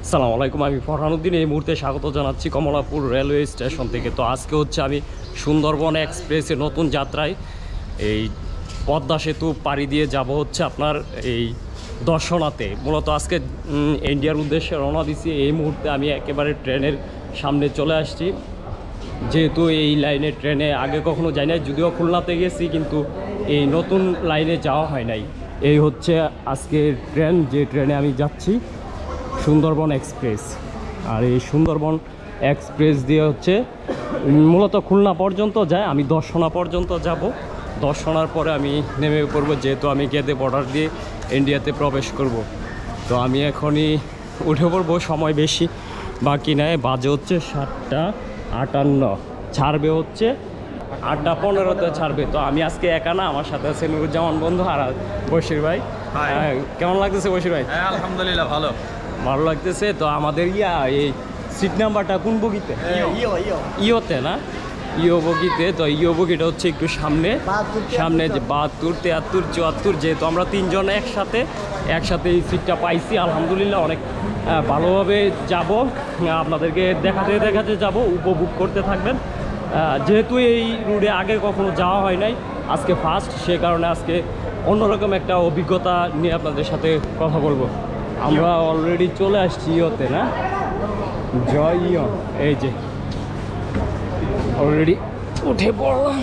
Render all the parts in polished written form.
আসসালামু আলাইকুম, আমি ফরহানুদ্দিন। এই মুহূর্তে স্বাগত জানাচ্ছি কমলাপুর রেলওয়ে স্টেশন থেকে। তো আজকে হচ্ছে আমি সুন্দরবন এক্সপ্রেসে নতুন যাত্রায় এই পদ্মা সেতু পাড়ি দিয়ে যাব হচ্ছে আপনার এই দর্শনাতে। মূলত আজকে ইন্ডিয়ার উদ্দেশ্যে রওনা দিছি। এই মুহূর্তে আমি একেবারে ট্রেনের সামনে চলে আসছি, যেহেতু এই লাইনে ট্রেনে আগে কখনো যাই নাই, যদিও খুলনাতে গেছি কিন্তু এই নতুন লাইনে যাওয়া হয় নাই। এই হচ্ছে আজকের ট্রেন, যে ট্রেনে আমি যাচ্ছি সুন্দরবন এক্সপ্রেস। আর এই সুন্দরবন এক্সপ্রেস দিয়ে হচ্ছে মূলত খুলনা পর্যন্ত যায়, আমি দর্শনা পর্যন্ত যাব। দর্শনার পরে আমি নেমে পড়বো, যেহেতু আমি গেদে বর্ডার দিয়ে ইন্ডিয়াতে প্রবেশ করব। তো আমি এখনই উঠে পড়বো, সময় বেশি বাকি নেয়। বাজে হচ্ছে 7:58, ছাড়বে হচ্ছে 8:15-তে ছাড়বে। তো আমি আজকে একা না, আমার সাথে আছে নুরুজ্জামান বন্ধু আর বশির ভাই। কেমন লাগতেছে বশির ভাই? আলহামদুলিল্লাহ ভালো লাগতেছে। তো আমাদের এই সিট নাম্বারটা কোন বগিতে? ইওতে না, ইও বগিতে। তো ইও বগিটা হচ্ছে একটু সামনে যে 72, 73, 74, যেহেতু আমরা তিনজন একসাথে এই সিটটা পাইছি। আলহামদুলিল্লাহ অনেক ভালোভাবে যাব, আপনাদেরকে দেখাতে যাব, উপভোগ করতে থাকবেন। যেহেতু এই রুটে আগে কখনো যাওয়া হয় নাই, আজকে ফার্স্ট, সে কারণে আজকে অন্যরকম একটা অভিজ্ঞতা নিয়ে আপনাদের সাথে কথা বলবো। আমরা অলরেডি চলে আসছি ইওতে না, জয় ইও। এই যে অলরেডি উঠে পড়লাম।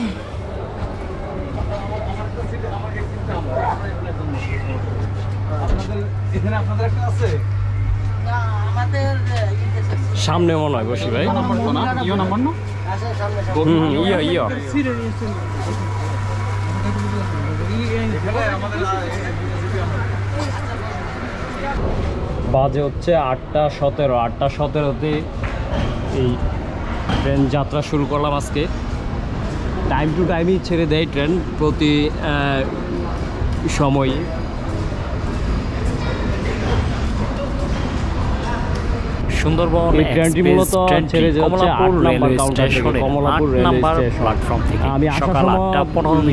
সামনে মনে হয় বসি ভাই। ইয়ো বাজে হচ্ছে 8:17। 8:17-তে এই ট্রেন যাত্রা শুরু করলাম আজকে। টাইম টু টাইমই ছেড়ে দেয় ট্রেন, প্রতি সময়ই। সুন্দরবন এই ট্রেনটি মূলত ছেড়ে যাচ্ছে 8 নম্বর কাউন্টার থেকে, কমলাপুর রেলওয়ে প্ল্যাটফর্ম থেকে। আমি সকাল 8:15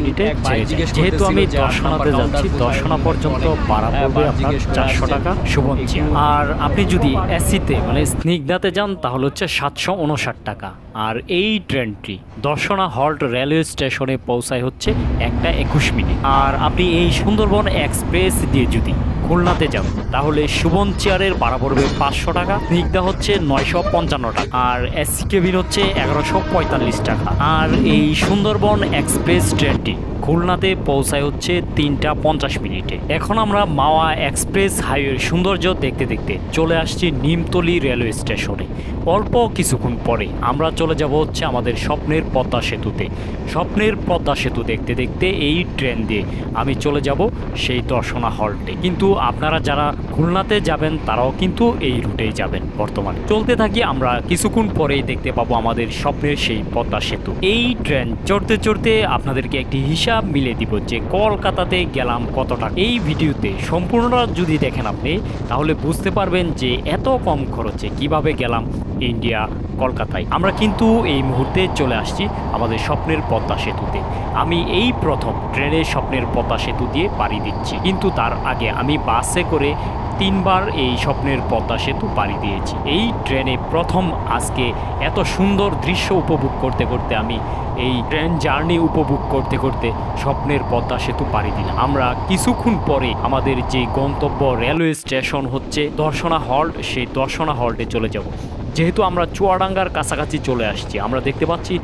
যেহেতু আমি দর্শনাতে যাচ্ছি, দর্শনা পর্যন্ত ভাড়া পড়বে আপনার 400 টাকা শুভঞ্চি। আর আপনি যদি এসিতে মানে স্নিগ্ধাতে যান তাহলে হচ্ছে 759 টাকা। আর এই ট্রেনটি দর্শনা হল্ট রেলওয়ে স্টেশনে পৌঁছায় হচ্ছে 1:21। আর আপনি এই সুন্দরবন এক্সপ্রেস দিয়ে যদি খুলনাতে যান তাহলে সুবন চেয়ারের ভাড়া পড়বে 500 টাকা, স্নিগ্ধা হচ্ছে 955 টাকা, আর এসি কেবিন হচ্ছে 1145 টাকা। আর এই সুন্দরবন এক্সপ্রেস ট্রেনটি খুলনাতে পৌঁছায় হচ্ছে 3:50। এখন আমরা মাওয়া এক্সপ্রেস হাইওয়ের সৌন্দর্য দেখতে দেখতে চলে আসছি নিমতলী রেলওয়ে স্টেশনে। অল্প কিছুক্ষণ পরে আমরা চলে যাব হচ্ছে আমাদের স্বপ্নের পদ্মা সেতুতে। স্বপ্নের পদ্মা সেতু দেখতে দেখতে এই ট্রেন দিয়ে আমি চলে যাব সেই দর্শনা হল্টে। কিন্তু আপনারা যারা খুলনাতে যাবেন তারাও কিন্তু এই রুটেই যাবেন। বর্তমানে চলতে থাকি, আমরা কিছুক্ষণ পরেই দেখতে পাবো আমাদের স্বপ্নের সেই পদ্মা সেতু। এই ট্রেন চড়তে চড়তে আপনাদেরকে একটি হিসাব মিলে দিব যে কলকাতাতে গেলাম কত টাকা। এই ভিডিওতে সম্পূর্ণটা যদি দেখেন আপনি তাহলে বুঝতে পারবেন যে এত কম খরচে কিভাবে গেলাম ইন্ডিয়া কলকাতায়। আমরা কিন্তু এই মুহূর্তে চলে আসছি আমাদের স্বপ্নের পদ্মা সেতুতে। আমি এই প্রথম ট্রেনের স্বপ্নের পদ্মা সেতু দিয়ে পাড়ি দিচ্ছি, কিন্তু তার আগে আমি বাসে করে 3বার এই স্বপ্নের পদ্মা সেতু পাড়ি দিয়েছি। এই ট্রেনে প্রথম আজকে এত সুন্দর দৃশ্য উপভোগ করতে করতে আমি এই ট্রেন জার্নি উপভোগ করতে করতে স্বপ্নের পদ্মা সেতু পাড়ি দিলাম। আমরা কিছুক্ষণ পরে আমাদের যে গন্তব্য রেলওয়ে স্টেশন হচ্ছে দর্শনা হল্ট, সেই দর্শনা হল্টে চলে যাব। যেহেতু আমরা চুয়াডাঙ্গার কাছাকাছি চলে আসছি, আমরা দেখতে পাচ্ছি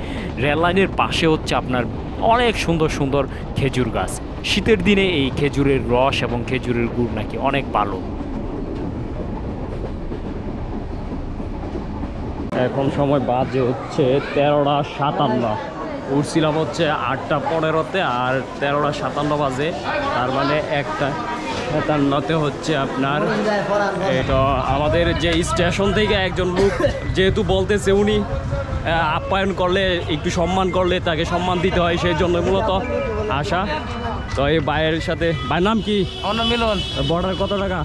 রেল লাইনের পাশে হচ্ছে আপনার অনেক সুন্দর সুন্দর খেজুর গাছ। শীতের দিনে এই খেজুরের রস এবং খেজুরের গুড় নাকি অনেক ভালো। এখন সময় বাজে হচ্ছে 13:57। উঠছিলাম হচ্ছে 8:15-তে, আর 13:57 বাজে, তার মানে 1:57-তে হচ্ছে আপনার এটা আমাদের যে স্টেশন থেকে একজন লোক যেহেতু বলতেছে উনি আপ্যায়ন করলে, একটু সম্মান করলে তাকে সম্মান দিতে হয়, সেই জন্য মূলত আসা। তো এই ভাইয়ের সাথে, ভাইয়ের নাম কি? মিলন। বর্ডার কত টাকা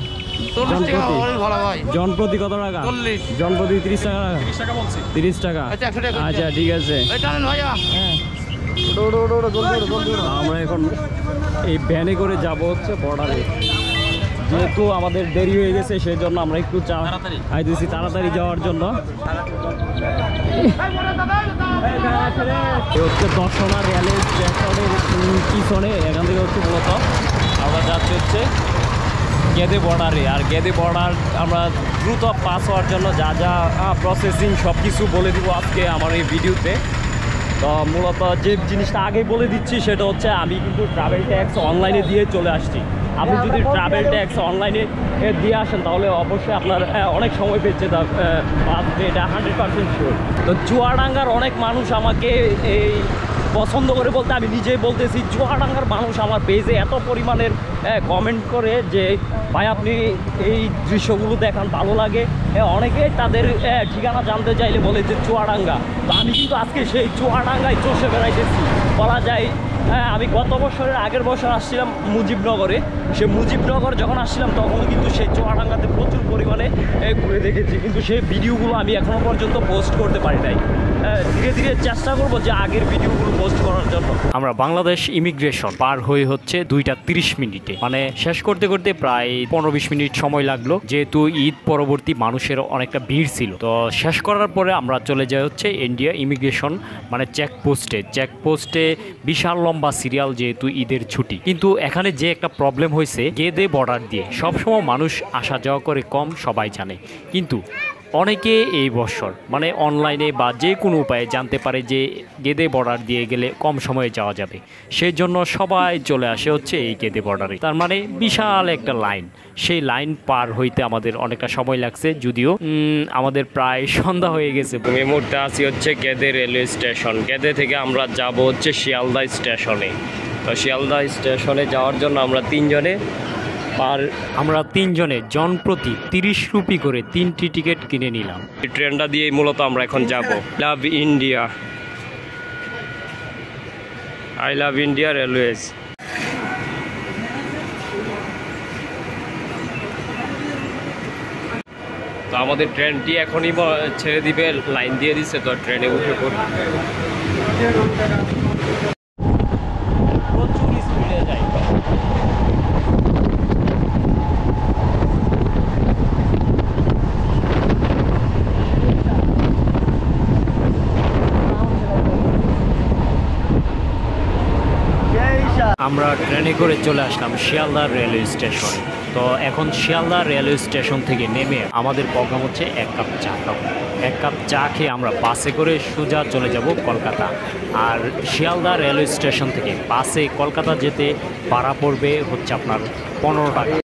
জনপ্রতি? কত টাকা জনপ্রতি? 30 টাকা। 30 টাকা। আচ্ছা ঠিক আছে। আমরা এখন এই ভ্যানে করে যাব হচ্ছে বর্ডারে। যেহেতু আমাদের দেরি হয়ে গেছে সেই জন্য আমরা একটু চা খাইতেছি তাড়াতাড়ি যাওয়ার জন্য। হচ্ছে দর্শনা রেলের স্টেশনের পিছনে, এখান থেকে হচ্ছে মূলত আমরা যাচ্ছি হচ্ছে গেদে বর্ডারে। আর গেদে বর্ডার আমরা দ্রুত পাস হওয়ার জন্য যা যা প্রসেসিং সব কিছু বলে দিব আজকে আমার এই ভিডিওতে। তো মূলত যে জিনিসটা আগেই বলে দিচ্ছি সেটা হচ্ছে আমি কিন্তু ট্রাভেল ট্যাক্স অনলাইনে দিয়ে চলে আসছি। আপনি যদি ট্রাভেল ট্যাক্স অনলাইনে দিয়ে আসেন তাহলে অবশ্যই আপনার অনেক সময় বেঁচে বাঁচবে, এটা 100% শিওর। তো চুয়াডাঙ্গার অনেক মানুষ আমাকে এই পছন্দ করে বলতে আমি নিজেই বলতেছি, চুয়াডাঙ্গার মানুষ আমার পেজে এত পরিমাণের কমেন্ট করে যে ভাই আপনি এই দৃশ্যগুলো দেখান, ভালো লাগে। অনেকে তাদের ঠিকানা জানতে চাইলে বলে যে চুয়াডাঙ্গা। তো আমি কিন্তু আজকে সেই চুয়াডাঙ্গায় চষে বেড়াইতেছি বলা যায়। আমি গত বছরের আগের বছর আসছিলাম মুজিবনগরে। সে মুজিবনগর যখন আসছিলাম তখন কিন্তু সেই চুয়াডাঙ্গাতে প্রচুর পরিমাণে ঘুরে দেখেছি, কিন্তু সেই ভিডিওগুলো আমি এখনও পর্যন্ত পোস্ট করতে পারি নাই। ধীরে ধীরে চেষ্টা করবো যে আগের ভিডিওগুলো পোস্ট করার জন্য। আমরা বাংলাদেশ ইমিগ্রেশন পার হয়ে হচ্ছে 2টা 30 মিনিটে, মানে শেষ করতে করতে প্রায় 15-20 মিনিট সময় লাগলো, যেহেতু ঈদ পরবর্তী মানুষের অনেকটা ভিড় ছিল। তো শেষ করার পরে আমরা চলে যাই হচ্ছে ইন্ডিয়া ইমিগ্রেশন মানে চেকপোস্টে বিশাল লম্বা সিরিয়াল, যেহেতু ঈদের ছুটি। কিন্তু এখানে যে একটা প্রবলেম হয়েছে, গেদে বর্ডার দিয়ে সবসময় মানুষ আসা যাওয়া করে কম, সবাই জানে। কিন্তু অনেকে এই বছর মানে অনলাইনে বা যে কোনো উপায়ে জানতে পারে যে গেদে বর্ডার দিয়ে গেলে কম সময়ে যাওয়া যাবে, সেই জন্য সবাই চলে আসে হচ্ছে এই গেদে বর্ডারে। তার মানে বিশাল একটা লাইন, সেই লাইন পার হইতে আমাদের অনেকটা সময় লাগছে, যদিও আমাদের প্রায় সন্ধ্যা হয়ে গেছে। এই মুহূর্তে আছি হচ্ছে গেদে রেলওয়ে স্টেশন। গেদে থেকে আমরা যাব হচ্ছে শিয়ালদা স্টেশনে। তো শিয়ালদা স্টেশনে যাওয়ার জন্য আমরা তিনজনে জনপ্রতি 30 রুপি করে 3টি টিকিট কিনে নিলাম। এই ট্রেনটা দিয়ে মূলত আমরা এখন যাব। লাভ India, I love India railways. তো আমাদের ট্রেনটি এখনই ছেড়ে দিবে, লাইন দিয়ে দিচ্ছে। তো ট্রেনে উঠে পড়ি। প্রচুর স্পিডে যায়। আমরা ট্রেনে করে চলে আসলাম শিয়ালদা রেলওয়ে স্টেশন। তো এখন শিয়ালদা রেলওয়ে স্টেশন থেকে নেমে আমাদের প্রোগ্রাম হচ্ছে 1 কাপ চা খাবো। 1 কাপ চা খেয়ে আমরা বাসে করে সোজা চলে যাব কলকাতা। আর শিয়ালদা রেলওয়ে স্টেশন থেকে বাসে কলকাতা যেতে ভাড়া পড়বে হচ্ছে আপনার 15 টাকা।